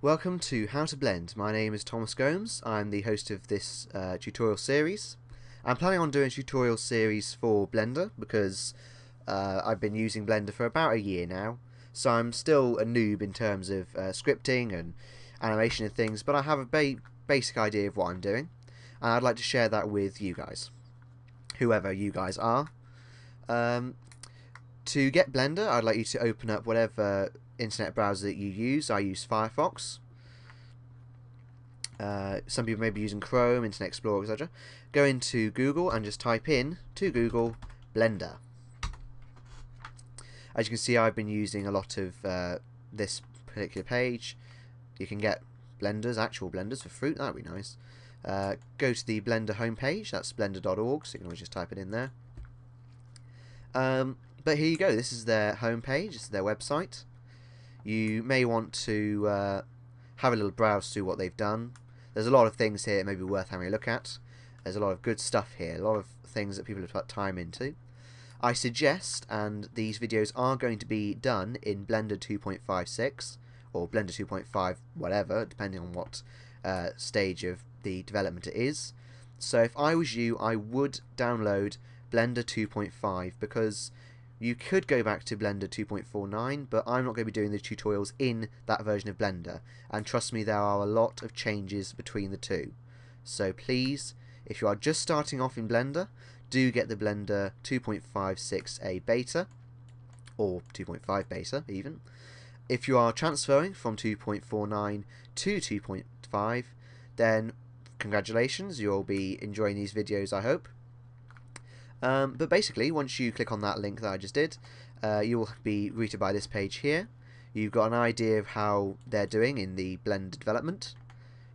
Welcome to How to Blend. My name is Thomas Gomes. I'm the host of this tutorial series. I'm planning on doing a tutorial series for Blender because I've been using Blender for about a year now, so I'm still a noob in terms of scripting and animation and things, but I have a basic idea of what I'm doing, and I'd like to share that with you guys, whoever you guys are. To get Blender, I'd like you to open up whatever internet browser that you use. I use Firefox. Some people may be using Chrome, Internet Explorer, etc. Go into Google and just type in to Google Blender. As you can see, I've been using a lot of this particular page. You can get blenders, actual blenders for fruit. That would be nice. Go to the Blender homepage. That's blender.org, so you can always just type it in there. But here you go. This is their homepage. This is their website. You may want to have a little browse through what they've done. There's a lot of things here that may be worth having a look at. There's a lot of good stuff here, a lot of things that people have put time into. I suggest, and these videos are going to be done in Blender 2.56 or Blender 2.5 whatever, depending on what stage of the development it is. So if I was you, I would download Blender 2.5 because you could go back to Blender 2.49, but I'm not going to be doing the tutorials in that version of Blender, and trust me, there are a lot of changes between the two. So please, if you are just starting off in Blender, do get the Blender 2.56a beta, or 2.5 beta even. If you are transferring from 2.49 to 2.5, then congratulations, you'll be enjoying these videos, I hope. But basically, once you click on that link that I just did, you will be routed by this page here. You've got an idea of how they're doing in the Blender development.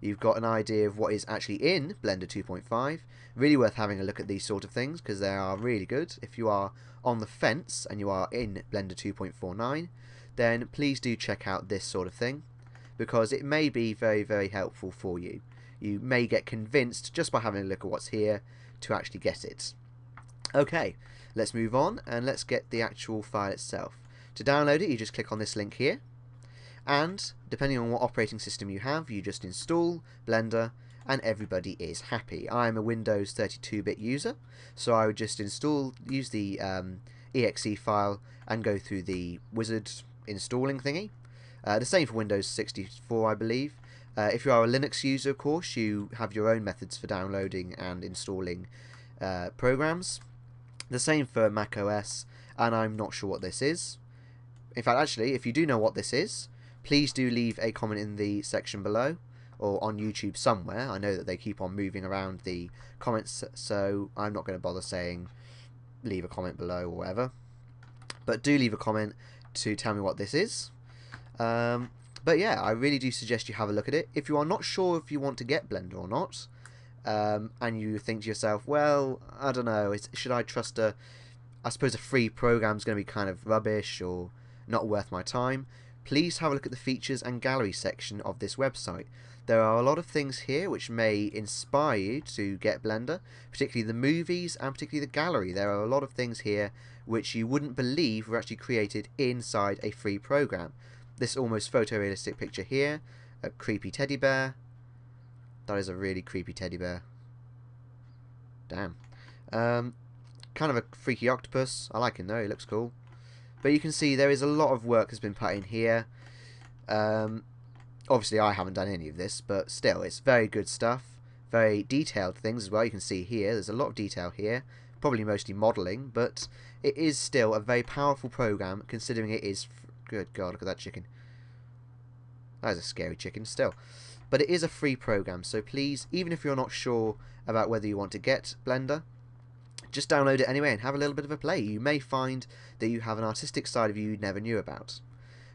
You've got an idea of what is actually in Blender 2.5. Really worth having a look at these sort of things because they are really good. If you are on the fence and you are in Blender 2.49, then please do check out this sort of thing because it may be very, very helpful for you. You may get convinced just by having a look at what's here to actually get it. Okay, let's move on and let's get the actual file itself. To download it, you just click on this link here, and depending on what operating system you have, you just install Blender and everybody is happy. I'm a Windows 32-bit user, so I would just use the exe file and go through the wizard installing thingy. The same for Windows 64, I believe. If you are a Linux user, of course, you have your own methods for downloading and installing programs. The same for Mac OS, and I'm not sure what this is. In fact, actually, if you do know what this is, please do leave a comment in the section below, or on YouTube somewhere. I know that they keep on moving around the comments, so I'm not going to bother saying leave a comment below or whatever. But do leave a comment to tell me what this is. But yeah, I really do suggest you have a look at it. If you are not sure if you want to get Blender or not, and you think to yourself, well, I don't know, should I trust I suppose a free program is going to be kind of rubbish or not worth my time, please have a look at the features and gallery section of this website. There are a lot of things here which may inspire you to get Blender, particularly the movies and particularly the gallery. There are a lot of things here which you wouldn't believe were actually created inside a free program. This almost photorealistic picture here, a creepy teddy bear. That is a really creepy teddy bear. Damn. Kind of a freaky octopus. I like him though, he looks cool. But you can see there is a lot of work that's been put in here. Obviously I haven't done any of this, but still, it's very good stuff. Very detailed things as well. You can see here, there's a lot of detail here. Probably mostly modelling, but it is still a very powerful program considering it is... Good God, look at that chicken. That is a scary chicken still. But it is a free program, so please, even if you're not sure about whether you want to get Blender, just download it anyway and have a little bit of a play. You may find that you have an artistic side of you never knew about.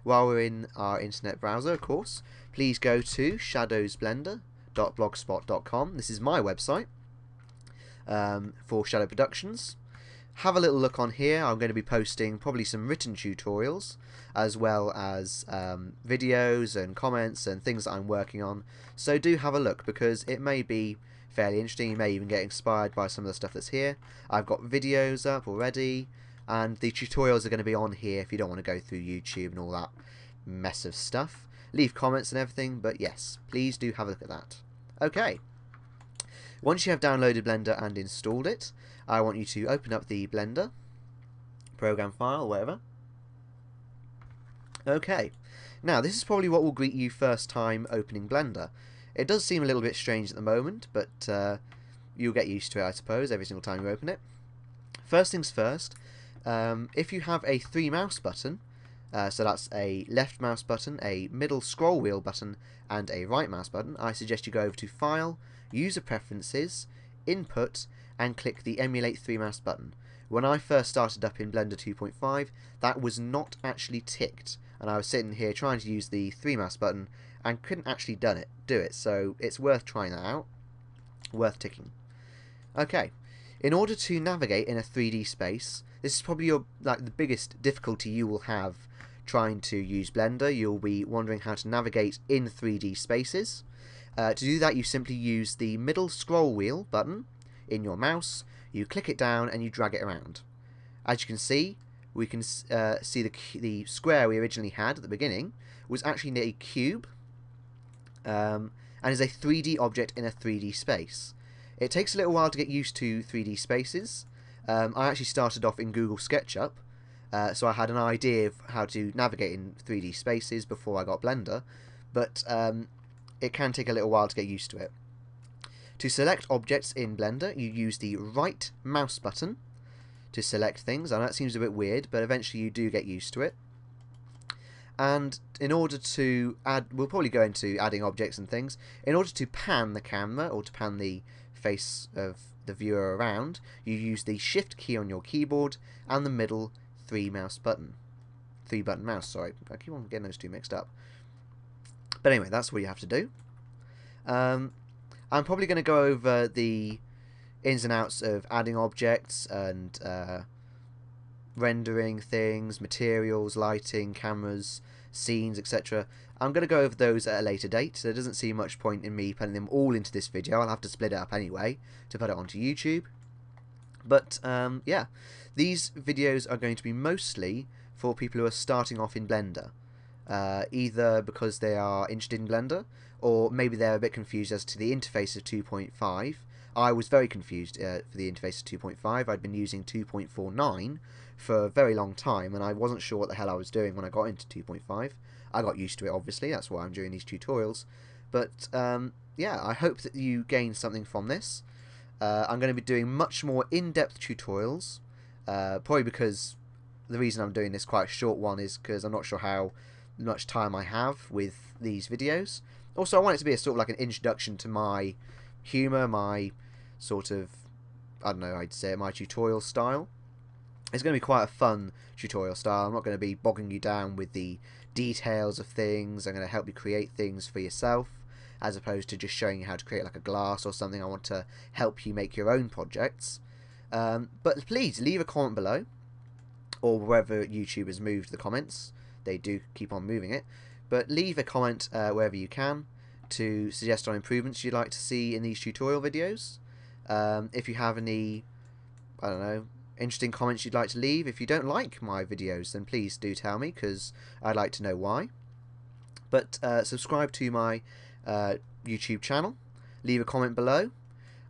While we're in our internet browser, of course, please go to shadowsblender.blogspot.com. This is my website for Shadow Productions. Have a little look on here. I'm going to be posting probably some written tutorials as well as videos and comments and things that I'm working on. So do have a look because it may be fairly interesting. You may even get inspired by some of the stuff that's here. I've got videos up already and the tutorials are going to be on here if you don't want to go through YouTube and all that mess of stuff. leave comments and everything, but yes, please do have a look at that. Okay, once you have downloaded Blender and installed it, I want you to open up the Blender program file, whatever. Okay, now this is probably what will greet you first time opening Blender. It does seem a little bit strange at the moment, but you'll get used to it, I suppose, every single time you open it. First things first, if you have a 3 mouse button, so that's a left mouse button, a middle scroll wheel button, and a right mouse button, I suggest you go over to File, User Preferences, Input, and click the Emulate 3 mouse button. When I first started up in Blender 2.5, that was not actually ticked, and I was sitting here trying to use the 3 mouse button and couldn't actually do it, so it's worth trying that out, worth ticking. Okay, in order to navigate in a 3D space, this is probably the biggest difficulty you will have trying to use Blender. You'll be wondering how to navigate in 3D spaces. To do that, you simply use the middle scroll wheel button in your mouse, you click it down and you drag it around. As you can see, we can see the square we originally had at the beginning was actually a cube, and is a 3D object in a 3D space. It takes a little while to get used to 3D spaces. I actually started off in Google SketchUp, so I had an idea of how to navigate in 3D spaces before I got Blender, but it can take a little while to get used to it. To select objects in Blender, you use the right mouse button to select things. I know that seems a bit weird, but eventually you do get used to it. And in order to add, we'll probably go into adding objects and things. In order to pan the camera, or to pan the face of the viewer around, you use the Shift key on your keyboard and the middle 3 button mouse, sorry. I keep on getting those two mixed up. But anyway, that's what you have to do. I'm probably going to go over the ins and outs of adding objects and rendering things, materials, lighting, cameras, scenes, etc. I'm going to go over those at a later date, so there doesn't seem much point in me putting them all into this video. I'll have to split it up anyway to put it onto YouTube. But yeah, these videos are going to be mostly for people who are starting off in Blender, either because they are interested in Blender, or maybe they're a bit confused as to the interface of 2.5. I was very confused for the interface of 2.5. I'd been using 2.49 for a very long time, and I wasn't sure what the hell I was doing when I got into 2.5. I got used to it, obviously, that's why I'm doing these tutorials. But yeah, I hope that you gain something from this. I'm going to be doing much more in-depth tutorials, probably because the reason I'm doing this quite a short one is because I'm not sure how much time I have with these videos. Also, I want it to be a sort of like an introduction to my humour, my sort of, I don't know, I'd say my tutorial style. It's going to be quite a fun tutorial style. I'm not going to be bogging you down with the details of things. I'm going to help you create things for yourself, as opposed to just showing you how to create like a glass or something. I want to help you make your own projects. But please leave a comment below, or wherever YouTube has moved the comments. They do keep on moving it. But leave a comment wherever you can to suggest on improvements you'd like to see in these tutorial videos. If you have any, I don't know, interesting comments you'd like to leave. If you don't like my videos, then please do tell me, because I'd like to know why. But subscribe to my YouTube channel, leave a comment below,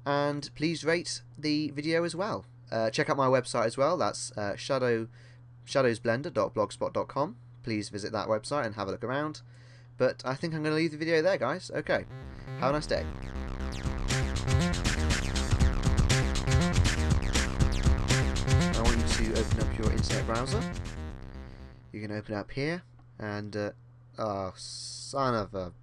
and please rate the video as well. Check out my website as well. That's shadowsblender.blogspot.com. Please visit that website and have a look around. But I think I'm going to leave the video there, guys. Okay, have a nice day. I want you to open up your internet browser. You can open it up here, and oh, son of a...